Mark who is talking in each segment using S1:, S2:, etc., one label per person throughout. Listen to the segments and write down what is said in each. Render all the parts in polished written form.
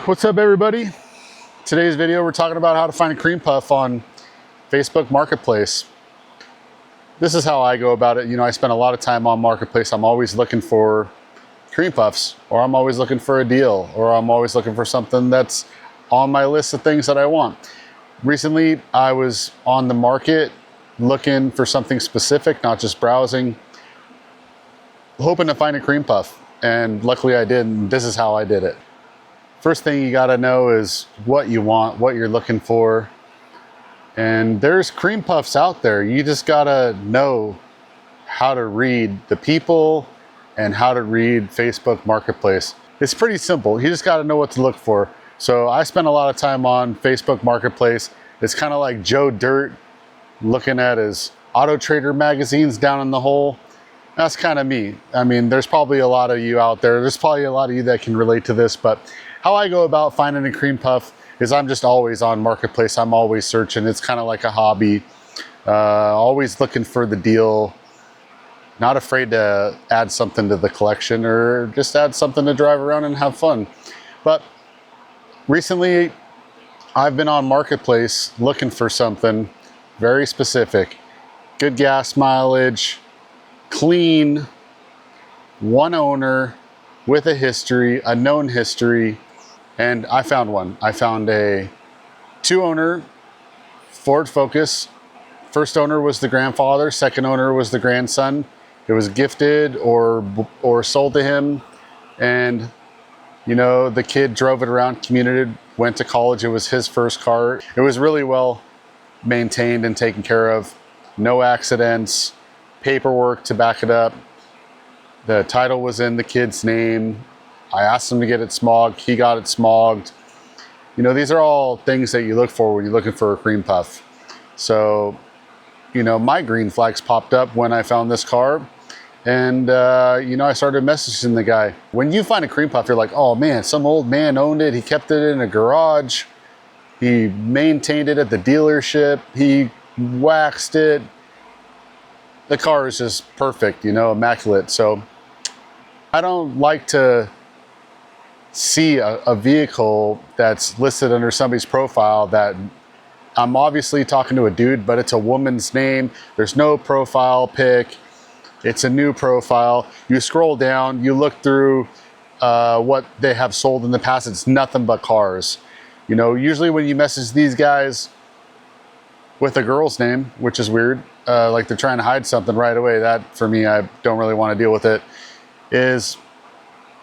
S1: What's up, everybody? Today's video, we're talking about how to find a cream puff on Facebook Marketplace. This is how I go about it. I spend a lot of time on Marketplace. I'm always looking for cream puffs, or I'm always looking for a deal, or I'm always looking for something that's on my list of things that I want. Recently, I was on the market looking for something specific, not just browsing, hoping to find a cream puff. And luckily I did, and this is how I did it. First thing you gotta know is what you want, what you're looking for. And there's cream puffs out there. You just gotta know how to read the people and how to read Facebook Marketplace. It's pretty simple. You just gotta know what to look for. So I spend a lot of time on Facebook Marketplace. It's kind of like Joe Dirt looking at his Auto Trader magazines down in the hole. That's kind of me. I mean, there's probably a lot of you out there. There's probably a lot of you that can relate to this, but how I go about finding a cream puff is I'm just always on Marketplace. I'm always searching. It's kind of like a hobby. Always looking for the deal. Not afraid to add something to the collection or just add something to drive around and have fun. But recently, I've been on Marketplace looking for something very specific. Good gas mileage, clean, one owner with a history, a known history. And I found one. I found a 2-owner Ford Focus. First owner was the grandfather, second owner was the grandson. It was gifted or sold to him. And the kid drove it around, commuted, went to college. It was his first car. It was really well maintained and taken care of. No accidents, paperwork to back it up. The title was in the kid's name. I asked him to get it smogged. He got it smogged. These are all things that you look for when you're looking for a cream puff. So, my green flags popped up when I found this car. And, I started messaging the guy. When you find a cream puff, you're like, oh man, some old man owned it. He kept it in a garage. He maintained it at the dealership. He waxed it. The car is just perfect, immaculate. So I don't like to see a vehicle that's listed under somebody's profile that I'm obviously talking to a dude, but it's a woman's name. There's no profile pic. It's a new profile. You scroll down, you look through what they have sold in the past. It's nothing but cars. Usually when you message these guys with a girl's name, which is weird, like they're trying to hide something right away. That, for me, I don't really want to deal with it, is,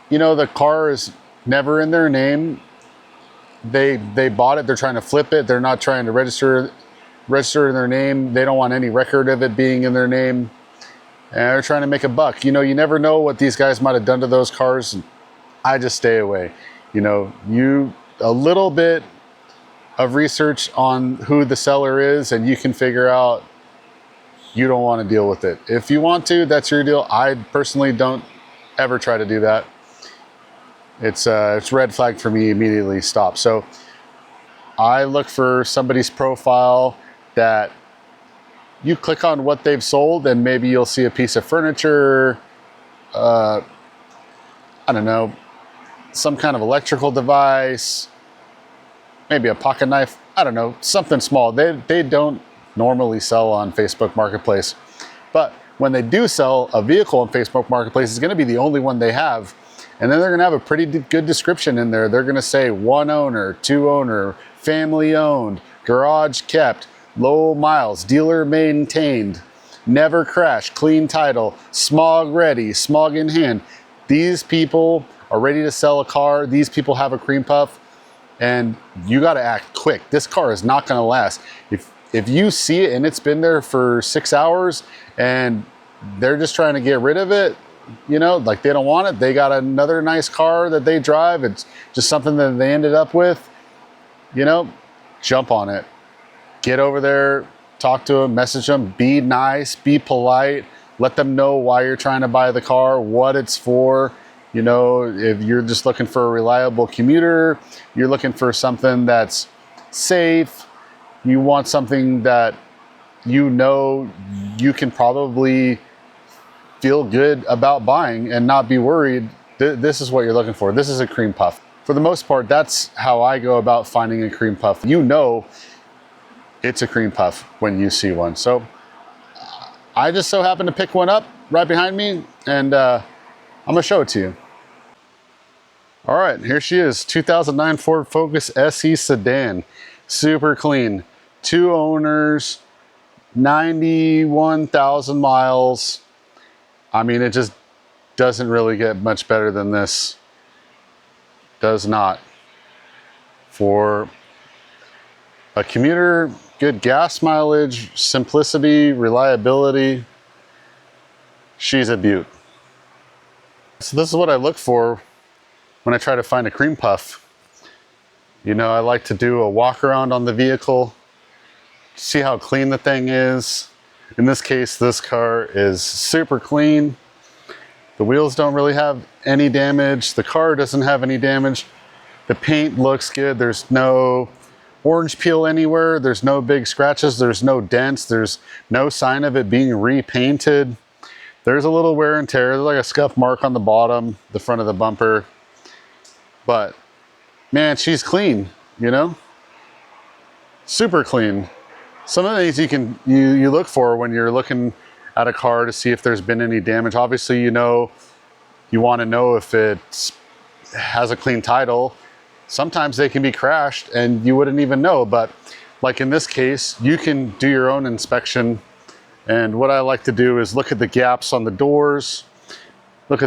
S1: the car is never in their name. They bought it. They're trying to flip it. They're not trying to register in their name. They don't want any record of it being in their name. And they're trying to make a buck. You never know what these guys might have done to those cars. I just stay away. A little bit of research on who the seller is, and you can figure out you don't want to deal with it. If you want to, that's your deal. I personally don't ever try to do that. It's red flag for me, immediately stop. So I look for somebody's profile that you click on what they've sold, and maybe you'll see a piece of furniture, I don't know, some kind of electrical device, maybe a pocket knife, I don't know, something small. They don't normally sell on Facebook Marketplace. But when they do sell a vehicle on Facebook Marketplace, it's gonna be the only one they have. And then they're gonna have a pretty good description in there. They're gonna say 1 owner, 2 owner, family owned, garage kept, low miles, dealer maintained, never crashed, clean title, smog ready, smog in hand. These people are ready to sell a car. These people have a cream puff, and you gotta act quick. This car is not gonna last. If you see it and it's been there for 6 hours and they're just trying to get rid of it, like they don't want it, they got another nice car that they drive, it's just something that they ended up with, jump on it. Get over there, talk to them, message them, be nice, be polite, let them know why you're trying to buy the car, what it's for. If you're just looking for a reliable commuter, you're looking for something that's safe, you want something that you can probably feel good about buying and not be worried. This is what you're looking for. This is a cream puff. for the most part, that's how I go about finding a cream puff. You know it's a cream puff when you see one. So I just so happened to pick one up right behind me, and I'm gonna show it to you. All right, here she is, 2009 Ford Focus SE sedan, super clean, 2 owners, 91,000 miles. I mean, it just doesn't really get much better than this. Does not. For a commuter, good gas mileage, simplicity, reliability, she's a beaut. So this is what I look for when I try to find a cream puff. You know, I like to do a walk around on the vehicle, see how clean the thing is. In this case, this car is super clean. The wheels don't really have any damage. The car doesn't have any damage. The paint looks good. There's no orange peel anywhere. There's no big scratches. There's no dents. There's no sign of it being repainted. There's a little wear and tear. There's like a scuff mark on the bottom, the front of the bumper. But man, she's clean, you know? Super clean. Some of the things you look for when you're looking at a car to see if there's been any damage. Obviously, you know, you want to know if it has a clean title. Sometimes they can be crashed and you wouldn't even know, but like in this case, you can do your own inspection. And what I like to do is look at the gaps on the doors, the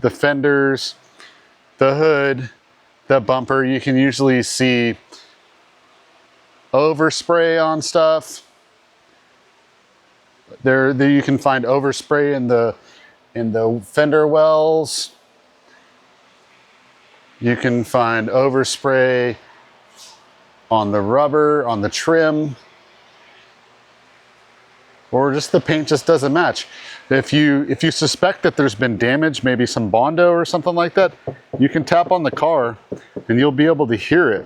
S1: fenders, the hood, the bumper. You can usually see overspray on stuff. There you can find overspray in the fender wells. You can find overspray on the rubber, on the trim, or just the paint just doesn't match. If you suspect that there's been damage, maybe some Bondo or something like that, you can tap on the car and you'll be able to hear it.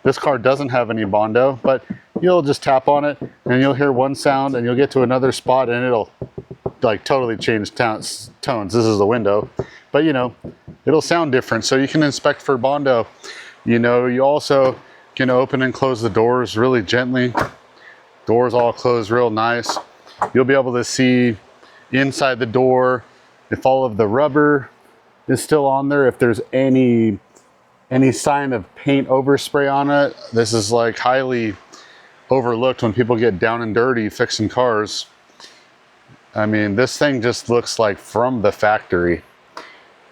S1: This car doesn't have any Bondo, but you'll just tap on it and you'll hear one sound and you'll get to another spot and it'll like totally change tones. This is the window, but you know, it'll sound different. So you can inspect for Bondo. You know, you also can open and close the doors really gently. Doors all close real nice. You'll be able to see inside the door if all of the rubber is still on there, if there's any sign of paint overspray on it. This is like highly overlooked when people get down and dirty fixing cars. I mean, this thing just looks like from the factory.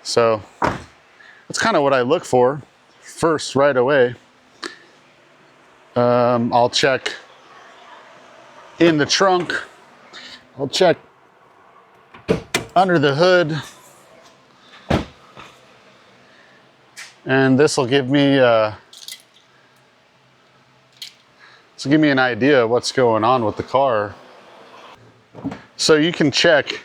S1: So that's kind of what I look for first right away. I'll check in the trunk. I'll check under the hood. And this will give me an idea of what's going on with the car. So you can check,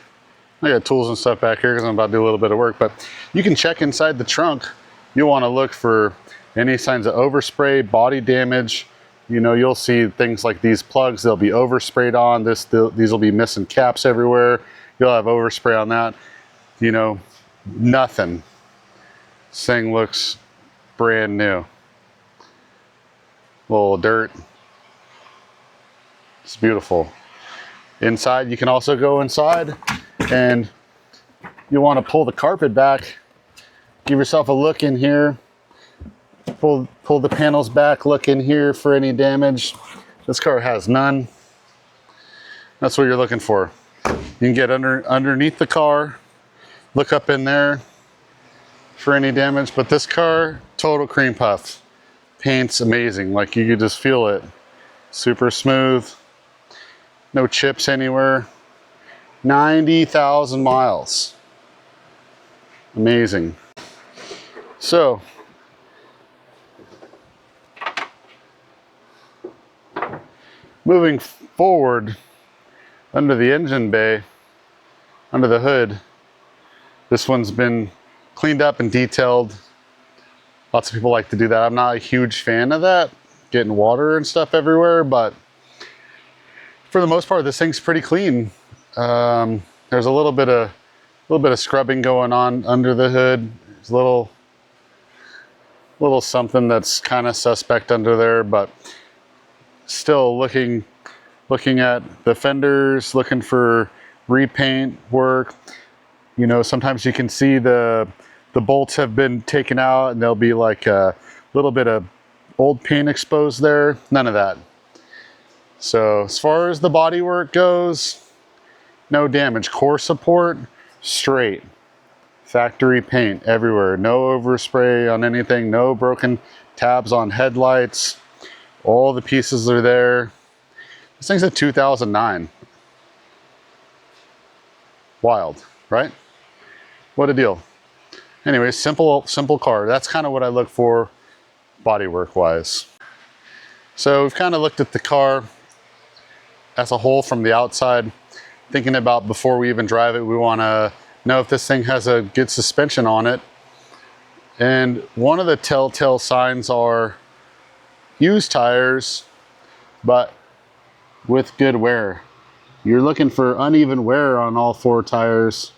S1: I got tools and stuff back here because I'm about to do a little bit of work, but you can check inside the trunk. You'll want to look for any signs of overspray, body damage. You know, you'll see things like these plugs, they'll be oversprayed on. These will be missing caps everywhere. You'll have overspray on that. You know, nothing. This thing looks brand new. A little dirt. It's beautiful. Inside, you can also go inside and you want to pull the carpet back. Give yourself a look in here. Pull the panels back, look in here for any damage. This car has none. That's what you're looking for. You can get underneath the car, look up in there for any damage, but this car, total cream puff. Paint's amazing, like you could just feel it. Super smooth, no chips anywhere. 90,000 miles. Amazing. So, moving forward, under the engine bay, under the hood, this one's been cleaned up and detailed. Lots of people like to do that. I'm not a huge fan of that, getting water and stuff everywhere, but for the most part, this thing's pretty clean. There's a little bit of scrubbing going on under the hood. There's a little something that's kind of suspect under there, but still looking at the fenders, looking for repaint work. You know, sometimes you can see the bolts have been taken out and there'll be like a little bit of old paint exposed there. None of that. So as far as the bodywork goes, no damage. Core support, straight. Factory paint everywhere. No overspray on anything. No broken tabs on headlights. All the pieces are there. This thing's a 2009. Wild, right? What a deal. Anyway, simple car. That's kind of what I look for bodywork wise. So we've kind of looked at the car as a whole from the outside, thinking about before we even drive it, we want to know if this thing has a good suspension on it. And one of the telltale signs are used tires, but with good wear. You're looking for uneven wear on all four tires.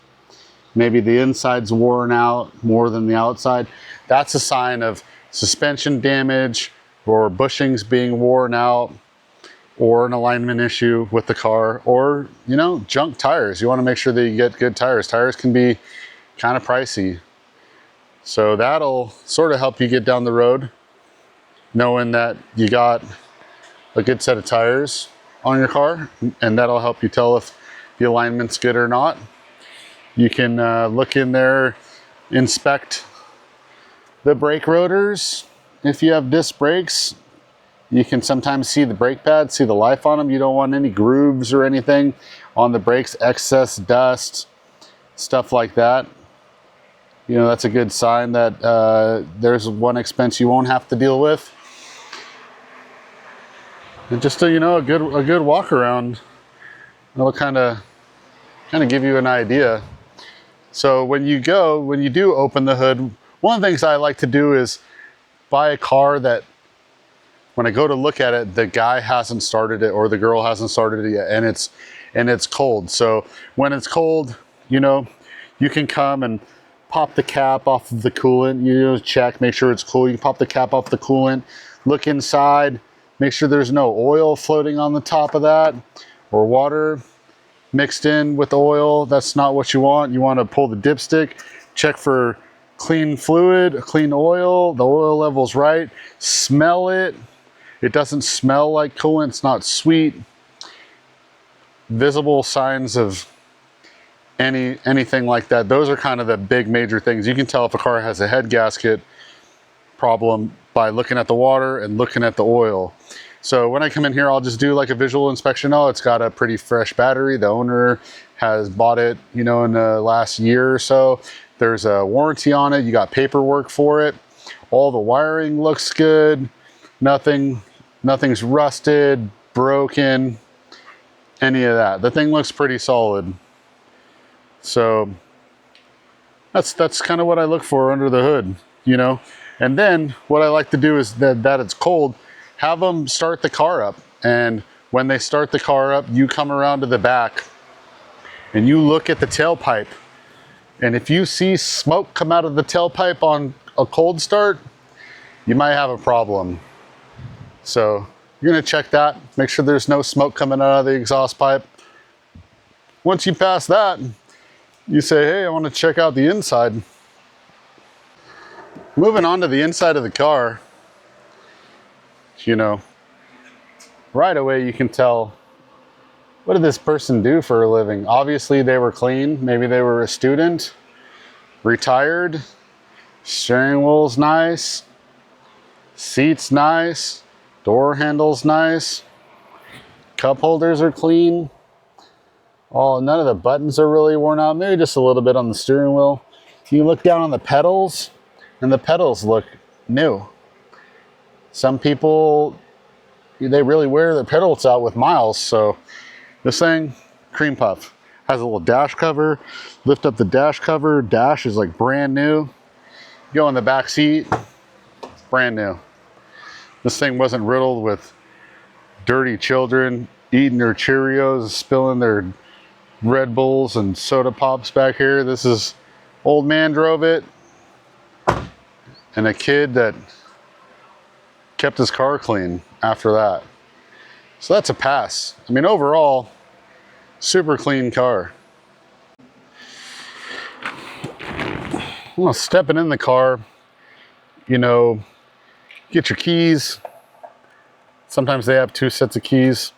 S1: Maybe the inside's worn out more than the outside. That's a sign of suspension damage or bushings being worn out or an alignment issue with the car, or, you know, junk tires. You want to make sure that you get good tires. Tires can be kind of pricey. So that'll sort of help you get down the road, knowing that you got a good set of tires on your car, and that'll help you tell if the alignment's good or not. You can look in there, inspect the brake rotors. If you have disc brakes, you can sometimes see the brake pads, see the life on them. You don't want any grooves or anything on the brakes, excess dust, stuff like that. You know, that's a good sign that there's one expense you won't have to deal with. And just so you know, a good walk around, it'll kind of give you an idea. So when you do open the hood, one of the things I like to do is buy a car that when I go to look at it, the guy hasn't started it or the girl hasn't started it yet, and it's cold. So when it's cold, you know, you can come and pop the cap off of the coolant, you know, check, make sure it's cool. You pop the cap off the coolant, look inside, make sure there's no oil floating on the top of that or water mixed in with the oil. That's not what you want. You want to pull the dipstick, check for clean fluid, clean oil, the oil level's right, smell it. It doesn't smell like coolant, it's not sweet. Visible signs of anything like that. Those are kind of the big major things. You can tell if a car has a head gasket problem by looking at the water and looking at the oil. So when I come in here, I'll just do like a visual inspection. Oh, it's got a pretty fresh battery. The owner has bought it, you know, in the last year or so. There's a warranty on it. You got paperwork for it. All the wiring looks good. Nothing's rusted, broken, any of that. The thing looks pretty solid. So that's kind of what I look for under the hood, you know. And then what I like to do is that it's cold, have them start the car up. And when they start the car up, you come around to the back and you look at the tailpipe. And if you see smoke come out of the tailpipe on a cold start, you might have a problem. So you're gonna check that, make sure there's no smoke coming out of the exhaust pipe. Once you pass that, you say, hey, I want to check out the inside. Moving on to the inside of the car, you know, right away you can tell, what did this person do for a living? Obviously they were clean. Maybe they were a student, retired. Steering wheel's nice, seat's nice, door handle's nice, cup holders are clean. None of the buttons are really worn out. Maybe just a little bit on the steering wheel. You look down on the pedals, and the pedals look new. Some people, they really wear their pedals out with miles. So this thing, cream puff, has a little dash cover. Lift up the dash cover. Dash is like brand new. Go in the back seat, brand new. This thing wasn't riddled with dirty children eating their Cheerios, spilling their Red Bulls and soda pops back here. This is, old man drove it, and a kid that kept his car clean after that. So that's a pass. I mean, overall, super clean car. Well, stepping in the car, you know, get your keys. Sometimes they have 2 sets of keys.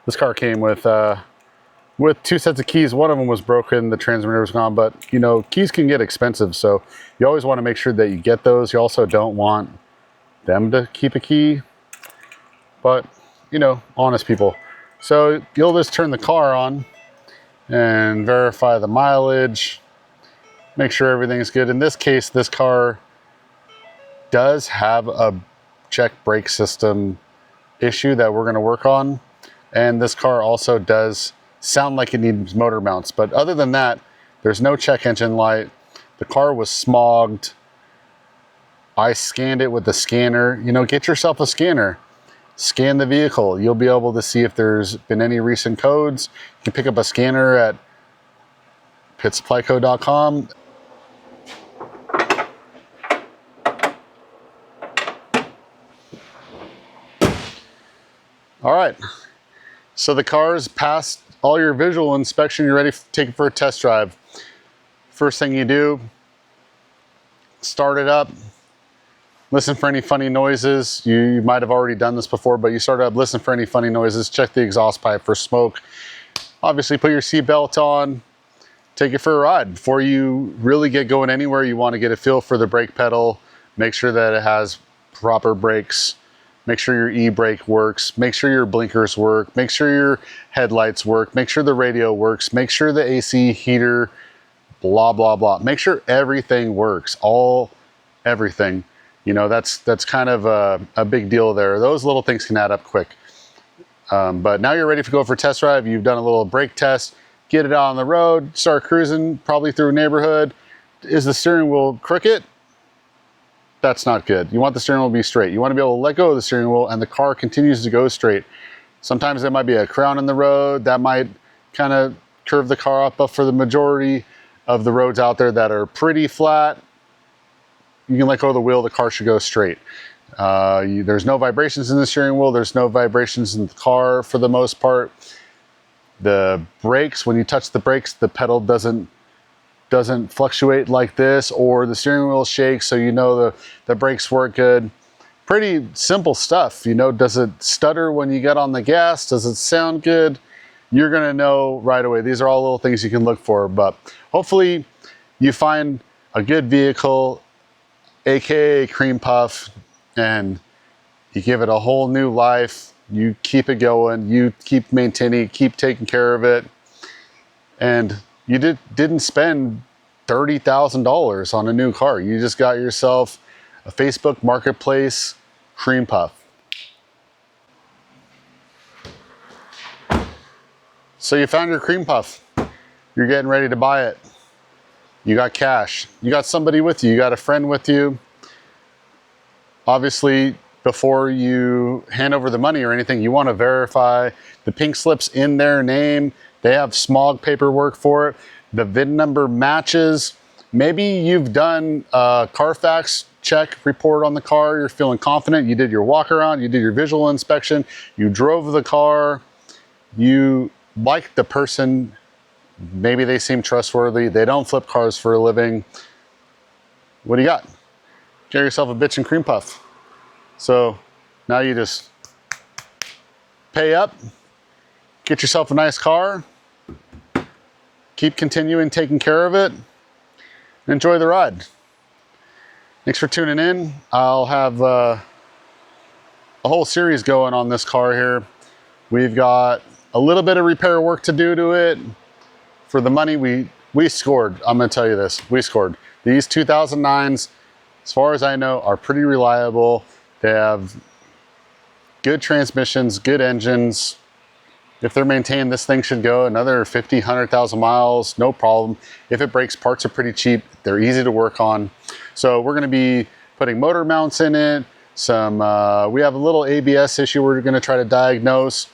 S1: This car came with 2 sets of keys. One of them was broken, the transmitter was gone, but you know, keys can get expensive, so you always want to make sure that you get those. You also don't want them to keep a key, but you know, honest people. So you'll just turn the car on and verify the mileage, make sure everything's good. In this case, this car does have a check brake system issue that we're going to work on, and this car also does sound like it needs motor mounts, but other than that, there's no check engine light. The car was smogged. I scanned it with the scanner. You know, get yourself a scanner. Scan the vehicle. You'll be able to see if there's been any recent codes. You can pick up a scanner at pitsupplyco.com. All right, so the car's passed all your visual inspection. You're ready to take it for a test drive. First thing you do, start it up. Listen for any funny noises. You might have already done this before, but you start up, listen for any funny noises, check the exhaust pipe for smoke. Obviously put your seatbelt on, take it for a ride. Before you really get going anywhere, you want to get a feel for the brake pedal, make sure that it has proper brakes, make sure your e-brake works, make sure your blinkers work, make sure your headlights work, make sure the radio works, make sure the AC heater, blah, blah, blah. Make sure everything works, everything. You know, that's kind of a big deal there. Those little things can add up quick. But now you're ready to go for a test drive. You've done a little brake test, get it out on the road, start cruising, probably through a neighborhood. Is the steering wheel crooked? That's not good. You want the steering wheel to be straight. You want to be able to let go of the steering wheel and the car continues to go straight. Sometimes there might be a crown in the road that might kind of curve the car up, but for the majority of the roads out there that are pretty flat, you can let go of the wheel, the car should go straight. There's no vibrations in the steering wheel, there's no vibrations in the car for the most part. The brakes, when you touch the brakes, the pedal doesn't fluctuate like this, or the steering wheel shakes, so you know the brakes work good. Pretty simple stuff. You know, does it stutter when you get on the gas? Does it sound good? You're gonna know right away. These are all little things you can look for, but hopefully you find a good vehicle, AKA cream puff, and you give it a whole new life. You keep it going, you keep maintaining, keep taking care of it, and you didn't spend $30,000 on a new car. You just got yourself a Facebook Marketplace cream puff. So you found your cream puff. You're getting ready to buy it. You got cash. You got somebody with you. You got a friend with you. Obviously, before you hand over the money or anything, you want to verify the pink slip's in their name. They have smog paperwork for it. The VIN number matches. Maybe you've done a Carfax check report on the car. You're feeling confident. You did your walk around. You did your visual inspection. You drove the car. You like the person. Maybe they seem trustworthy. They don't flip cars for a living. What do you got? Get yourself a bitchin' cream puff. So now you just pay up, get yourself a nice car, keep continuing taking care of it, and enjoy the ride. Thanks for tuning in. I'll have a whole series going on this car here. We've got a little bit of repair work to do to it. For the money, we scored. I'm gonna tell you this, we scored. These 2009s, as far as I know, are pretty reliable. They have good transmissions, good engines. If they're maintained, this thing should go another 50, 100,000 miles, no problem. If it breaks, parts are pretty cheap. They're easy to work on. So we're gonna be putting motor mounts in it. We have a little ABS issue we're gonna try to diagnose.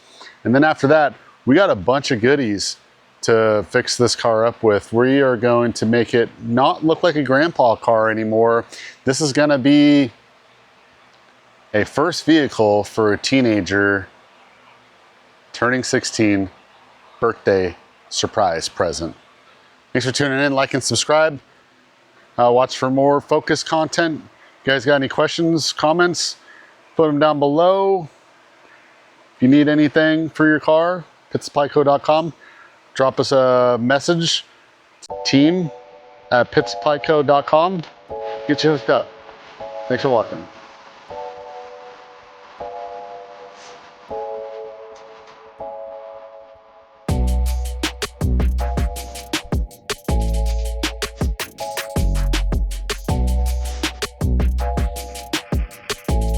S1: And then after that, we got a bunch of goodies to fix this car up with. We are going to make it not look like a grandpa car anymore. This is going to be a first vehicle for a teenager turning 16, birthday surprise present. Thanks for tuning in. Like and subscribe. Watch for more Focus content. You guys got any questions, comments? Put them down below. If you need anything for your car, pitsupplyco.com. Drop us a message, team@pitsupplyco.com. Get you hooked up. Thanks for watching.